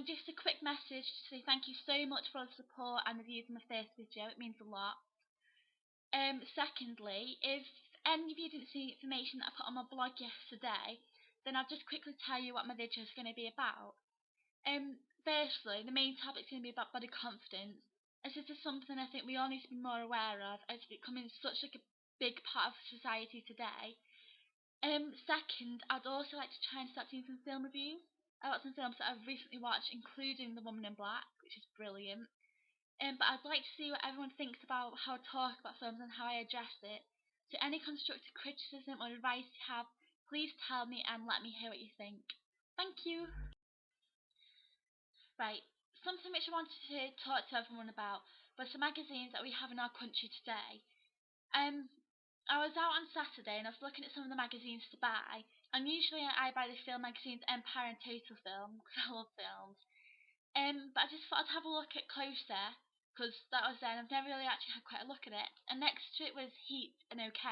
Just a quick message to say thank you so much for all the support and the views on my first video. It means a lot. Secondly, if any of you didn't see the information that I put on my blog yesterday, then I'll just quickly tell you what my video is going to be about. Firstly, the main topic is going to be about body confidence, as this is something I think we all need to be more aware of, as it's becoming such a big part of society today. Second, I'd also like to try and start doing some film reviews about some films that I've recently watched, including The Woman in Black, which is brilliant. But I'd like to see what everyone thinks about how I talk about films and how I address it. So any constructive criticism or advice you have, please tell me and let me hear what you think. Thank you. Right, something which I wanted to talk to everyone about was the magazines that we have in our country today. Um, I was out on Saturday and I was looking at some of the magazines to buy, and usually I buy the film magazines Empire and Total Film because I love films. But I just thought I'd have a look at Closer because that was then. I've never really actually had quite a look at it. And next to it was Heat and OK.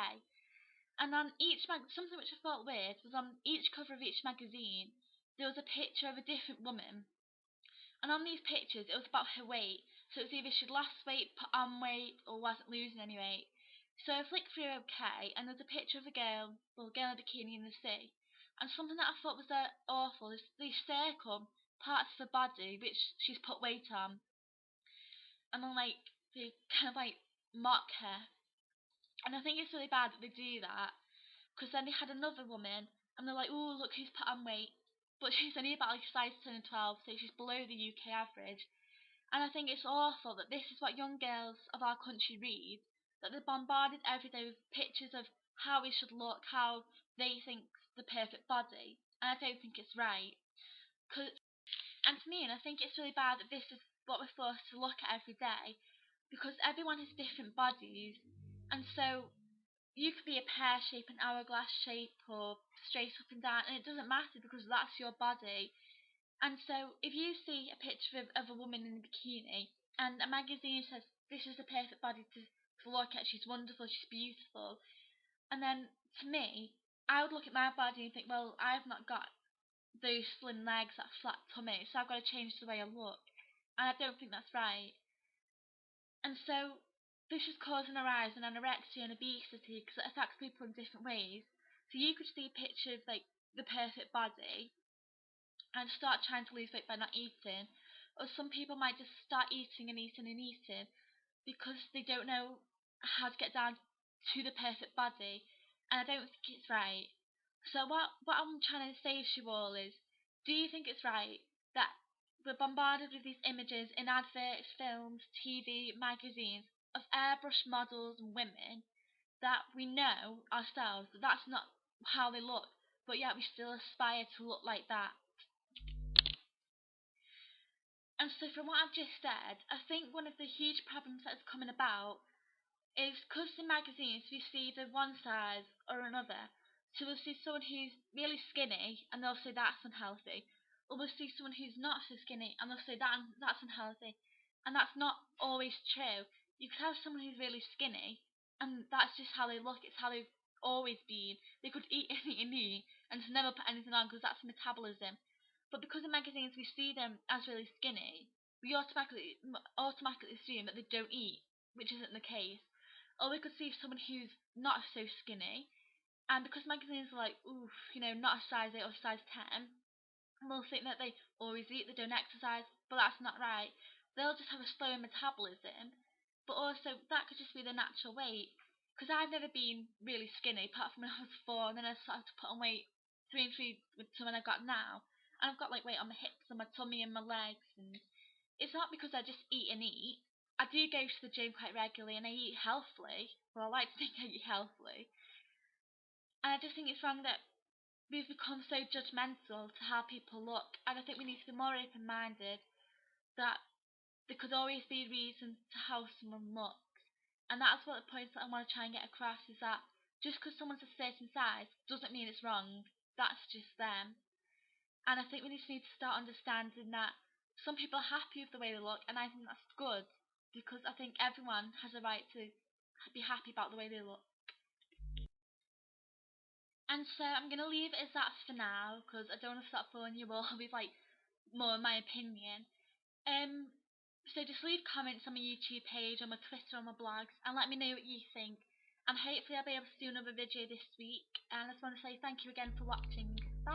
And on each something which I thought weird was on each cover of each magazine there was a picture of a different woman. And on these pictures it was about her weight. So it was either she'd lost weight, put on weight, or wasn't losing any weight. So I flicked through OK, and there's a picture of a girl, well, a girl in a bikini in the sea. And something that I thought was awful is they circle parts of her body which she's put weight on, and then they kind of mock her. And I think it's really bad that they do that, because then they had another woman, and they're like, "Oh, look who's put on weight," but she's only about size 10 and 12, so she's below the UK average. And I think it's awful that this is what young girls of our country read, that they're bombarded every day with pictures of how we should look, how they think the perfect body, and I don't think it's right. And to me, and I think it's really bad that this is what we're forced to look at every day, because everyone has different bodies, and so you could be a pear shape, an hourglass shape, or straight up and down, and it doesn't matter because that's your body. And so, if you see a picture of a woman in a bikini, and a magazine says this is the perfect body to look at, she's wonderful, she's beautiful, and then to me, I would look at my body and think, well, I've not got those slim legs, that flat tummy, so I've got to change the way I look, and I don't think that's right. And so, this is causing a rise in anorexia and obesity because it affects people in different ways. So you could see a picture of the perfect body and start trying to lose weight by not eating. Or some people might just start eating and eating and eating because they don't know how to get down to the perfect body. And I don't think it's right. So what I'm trying to say to you all is, do you think it's right that we're bombarded with these images in adverts, films, TV, magazines of airbrushed models and women that we know ourselves that that's not how they look, but yet we still aspire to look like that? And so, from what I've just said, I think one of the huge problems that's coming about is because in magazines we see the one size or another. So we'll see someone who's really skinny and they'll say that's unhealthy. Or we'll see someone who's not so skinny and they'll say that's unhealthy. And that's not always true. You could have someone who's really skinny and that's just how they look, it's how they've always been. They could eat and eat and eat and just never put anything on because that's metabolism. But because in magazines we see them as really skinny, we automatically assume that they don't eat, which isn't the case. Or we could see someone who's not so skinny, and because magazines are like, oof, not a size 8 or size 10, we'll think that they always eat, they don't exercise, but that's not right. They'll just have a slower metabolism, but also that could just be the natural weight. Because I've never been really skinny, apart from when I was 4, and then I started to put on weight 3 and 3 to when I got now. And I've got weight on my hips and my tummy and my legs, and it's not because I just eat and eat. I do go to the gym quite regularly and I eat healthily. Well, I like to think I eat healthily. And I just think it's wrong that we've become so judgmental to how people look. And I think we need to be more open minded that there could always be a reason to how someone looks. And that's what the point that I want to try and get across is that just because someone's a certain size doesn't mean it's wrong. That's just them. And I think we just need to start understanding that some people are happy with the way they look, and I think that's good because I think everyone has a right to be happy about the way they look. And so I'm gonna leave it as that for now because I don't want to start boring you all with more in my opinion. So just leave comments on my YouTube page, on my Twitter, on my blogs, and let me know what you think. And hopefully I'll be able to do another video this week. And I just want to say thank you again for watching. Bye!